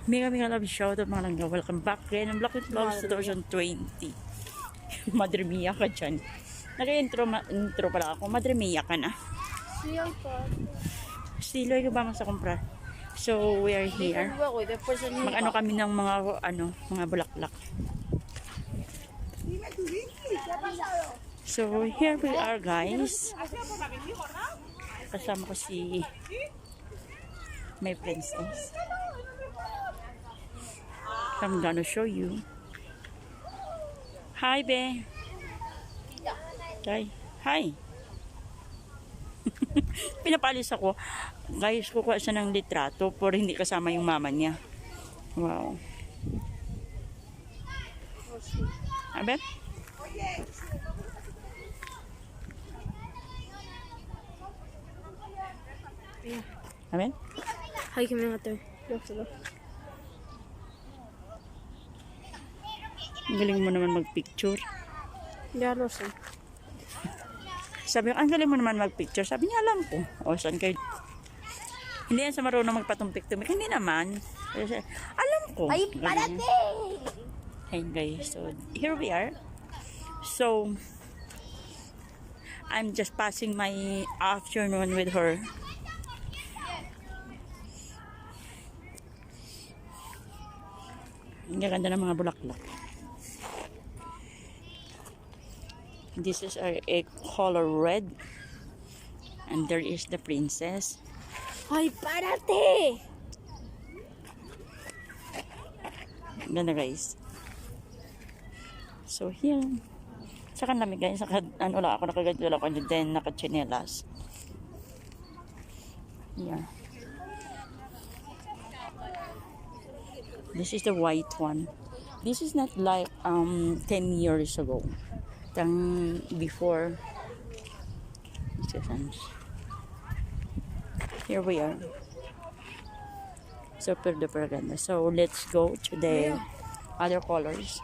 Mega love shoutout mga langga. Welcome back again ang Black with Loves 2020. Madre mia ka dyan. Naka-intro pala ako. Madre mia ka na. Siya pa. Siloy ka ba sa kumpra? So we are here. Mag-ano kami ng mga bulaklak. So here we are guys. Kasama ko si my princess. I'm gonna show you. Hi, be. Hi. Pinapalis ako. Guys, kukuha siya ng litrato pero hindi kasama yung mama niya. Wow. Abe? Amen? Hi, kami nga ito. Ang galing mo naman magpicture. Gano siya. Sabi ko, ang galing mo naman magpicture. Sabi niya, alam ko. O, saan kayo? Hindi yan sa marunong magpatumpik-tumpik. Hindi naman. Alam ko. Ay, parate! Hey guys, so here we are. So, I'm just passing my afternoon with her. Ang ganda ng mga bulaklak. This is a color red. And there is the princess. Ay, parate! Ganda guys. So here. Saka namin guys. Ano lang ako nakagadyo lang ako. Then nakachinelas. Yeah. This is the white one. This is not like 10 years ago. Before. Here we are. Super duper ganda. So let's go to the other colors.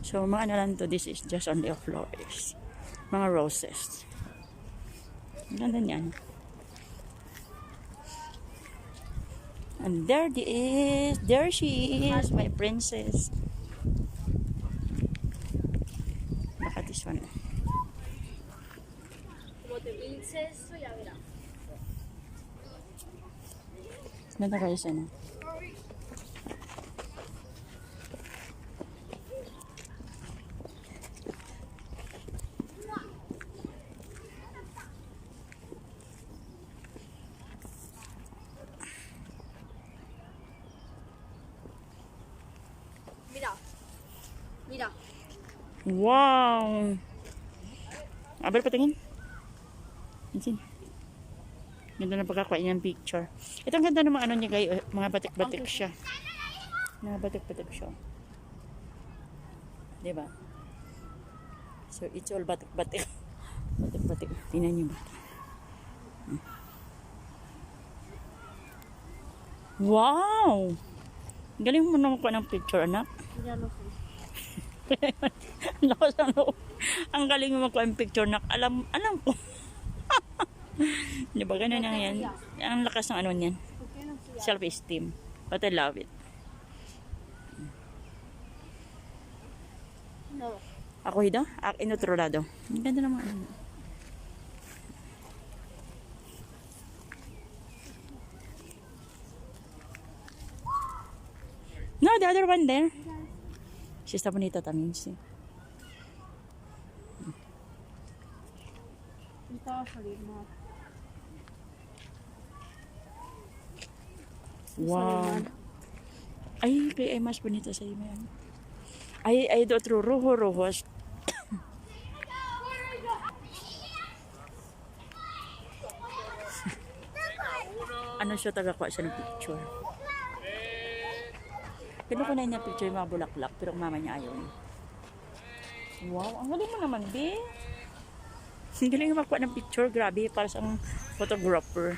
So mga ano lang to, this is just only of flowers. Mga roses. Ganda niyan. And there she is, my princess. Look at this one. Ganda guys, ano? Mira. Wow! Abel, patingin. Insin. Ganda na pagkakuha niya ng picture. Ito ang ganda ng mga ano niya guys. Mga batik-batik siya. Mga batik-batik siya. Diba? So, it's all batik-batik. Batik-batik. Tingnan niyo ba? Wow! Galing mo naman ko ng picture, anak. Gano siya. Ang galing mo makuha ng picture na alam ko. Di ba ganun yan? Ang lakas ng ano niyan. Self-esteem. But I love it. No. Ako hida? Inutrolado. Ang ganda naman. No, the other one there. She's the bonita también, sí. Wow. Ay, kaya ay mas bonita sa iyo yan. Ay, do otro rojo. Ano siya, tagakuha siya ng picture. Kinukuha niya picture yung mga bulaklak, pero mama niya ayaw niya. Wow, ang galing mo naman, be. Ang galing mo magkuha ng picture, grabe, para sa photographer.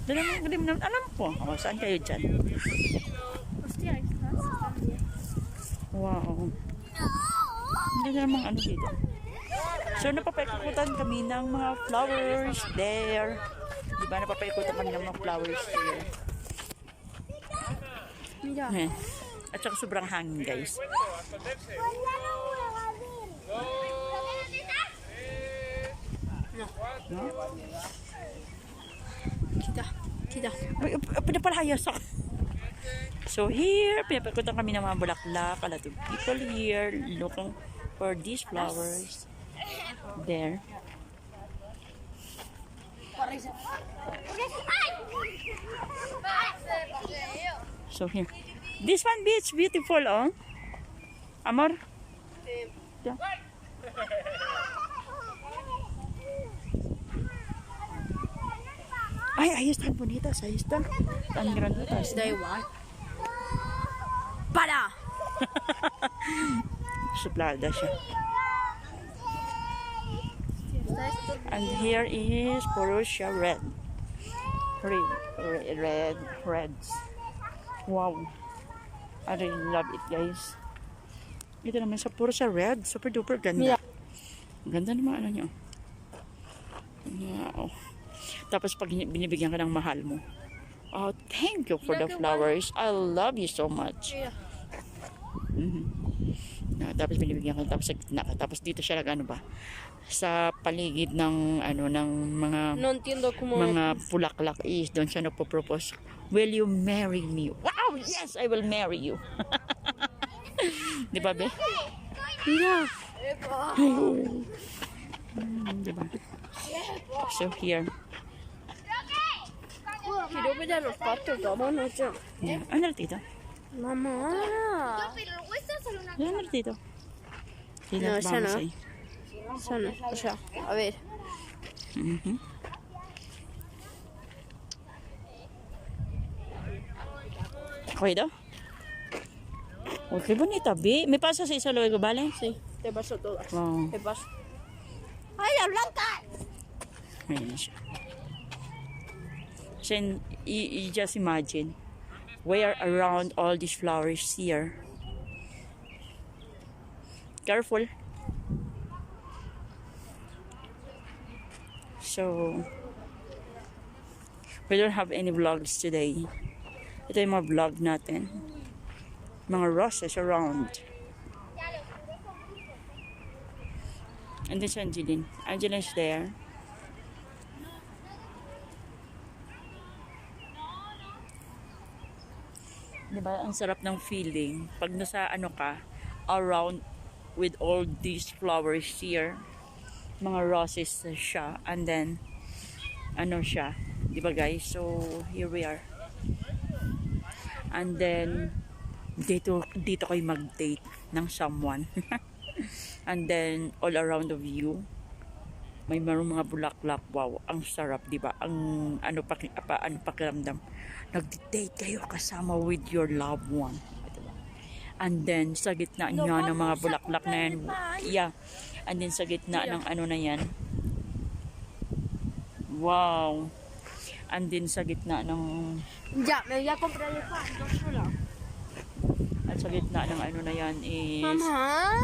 Galing mo naman, alam ko. O, saan kayo dyan? Wow. Ang ganda namang ano dito. So, napapaikutan kami ng mga flowers there. Diba, napapaikutan kami ng mga flowers there. Mira. Ayan. At saka sobrang hangin, guys. No? Kita. Ay, pinapalayas ako. So here, pinapaikutan kami ng mga bulaklak. A lot of people here looking for these flowers. There. So here. This one beach beautiful, oh. Amor? Yeah. Ay, ahí están bonitas, ahí están. Tan grandotas. Da igual. ¡Para! Suplada siya. And here is Borussia Red. Reds. Wow. I really love it, guys. Ito naman sa Borussia Red. Super duper ganda. Ganda naman ano nyo. Wow. Tapos pag binibigyan ka ng mahal mo. Oh, thank you for the flowers. I love you so much. Tapos binibigyan ka, tapos sa gitna ka. Tapos dito siya ano ba? Sa paligid ng ano ng mga No entiendo cómo. mga bulaklak is doon siya nagpo-propose. Will you marry me? Wow, yes, I will marry you. Di ba, be? Mira. Di ba? So here. Quiero ver a los patos, vámonos ya. Yeah. Ano dito? Mamá. Ano dito? No, esa no. Ahí. Esa no. O sea, a ver. Okay daw? Oh, qué bonita, be. ¿Me pasas esa luego, vale? Sí, te paso todas. Wow. Te paso. ¡Ay, la blanca! Ayan siya. So, you just imagine, we are around all these flowers here. Careful. So, we don't have any vlogs today. Ito yung mga vlog natin. Mga roses around. And this Angeline. Angeline's there. Diba, ang sarap ng feeling pag nasa ano ka around with all these flowers here, mga roses siya, and then ano siya, diba guys? So here we are, and then dito kayo mag-date ng someone. And then all around of you may marong mga bulaklak. Wow, ang sarap, diba? Ang ano pakiramdam, nag-date kayo kasama with your loved one, diba? And then sa gitna niya ng mga bulaklak na yan, yeah, and then sa gitna ng ano na yan, wow, and then sa gitna ng Ya, me voy a comprar el pan, yo sola. at sa gitna ng ano na yan is Mamá.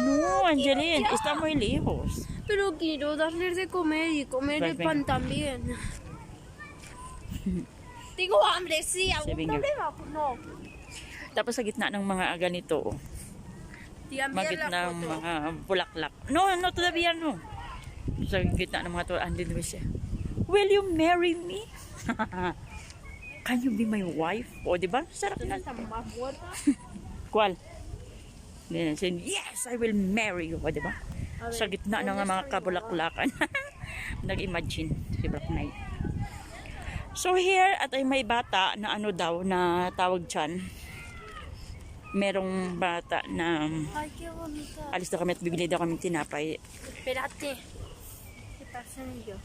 no, Angeline, está muy lejos. Pero quiero darles de comer y comer el Pues pan también. Tengo hambre, sí. ¿Algún venga. problema? No. Tapos sa gitna ng mga ganito, Tía, mga mira gitna la ng foto. mga bulaklak. No, todavía no. Sa gitna ng mga to, andin mo siya. Will you marry me? Can you be my wife? O, diba? Sarap na. ¿Está más muerta? Kual? Then, yes, I will marry you. O, diba? Sa gitna ng mga kabulaklakan. Nag-imagine si Black Knight. So here, at ay may bata na ano daw, na tawag dyan. Merong bata na Ay, qué bonita. alis na kami at bibili daw kami tinapay. Espérate. ¿Qué pasa en ello?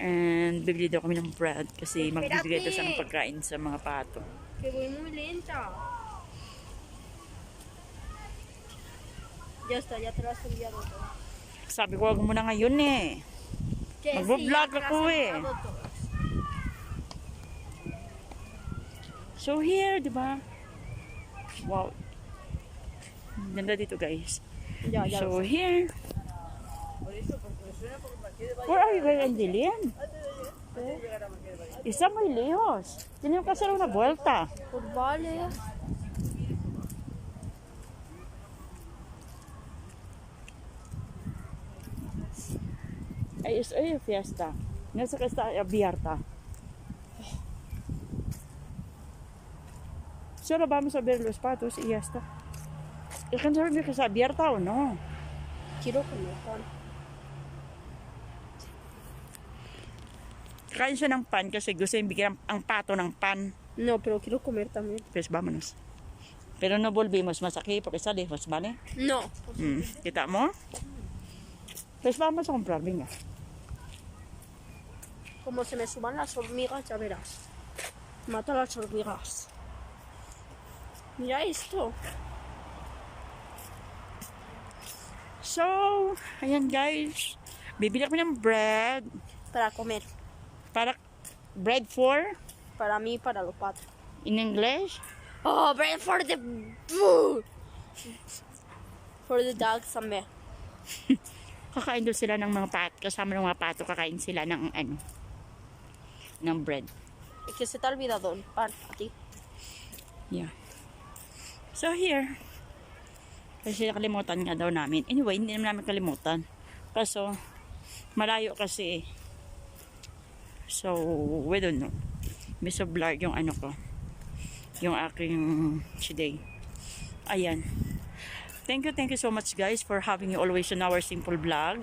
And bibili daw kami ng bread kasi magbibigay daw siya ng pagkain sa mga pato. Que voy muy lenta. Ya está, ya te lo has enviado todo. Sabi ko, wag mo na ngayon eh. Que Magbo-vlog ya te lo has ako eh. enviado todo. So here, di ba? Wow. Ganda dito guys. Ya, ya. So here, Where are you going, Angeline? Isa muy lejos. Tenemos que hacer una vuelta. Por vale. Ay, es hoy fiesta. No sé que está abierta. Solo vamos a ver los patos y ya está. Es que no sabemos que está abierta o no. Quiero comer pan. Kain siya ng pan kasi gusto yung bigyan ang pato ng pan. No, pero quiero comer también. Pues vámonos. Pero no volvimos más aquí porque está lejos, ¿vale? No. ¿Kita mo? Pues vamos a comprar, venga. Como se me suban las hormigas, ya verás. Mata las hormigas. Mira esto. So, ayan guys. Bibili ako ng bread. Para comer. Para bread for Para mí y para los patos. in English. Oh, bread for the... For the dogs también. Kakain doon sila ng mga pato. Kasama ng mga pato, kakain sila ng ano. Ng bread. Es que se te ha olvidado el pan a ti. Yeah. So here. Kasi nakalimutan nga daw namin. Anyway, hindi naman namin kalimutan. Kaso, malayo kasi. So, we don't know. May sa vlog yung ano ko. Yung aking today. Ayan. Thank you so much guys for having you always on our simple vlog.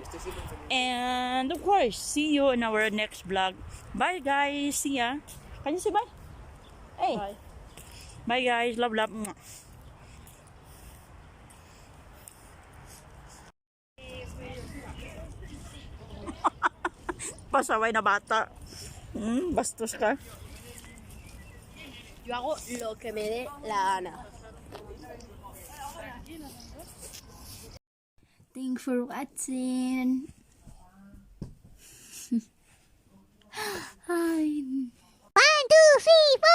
And of course, see you in our next vlog. Bye guys. See ya. Can you say bye? Hey. Bye. Bye guys. Love, love. Mwah. Pasaway na bata. Bastos ka. Yo hago lo que me dé la gana. Thanks for watching. Hi. 1, 2, 3, 4.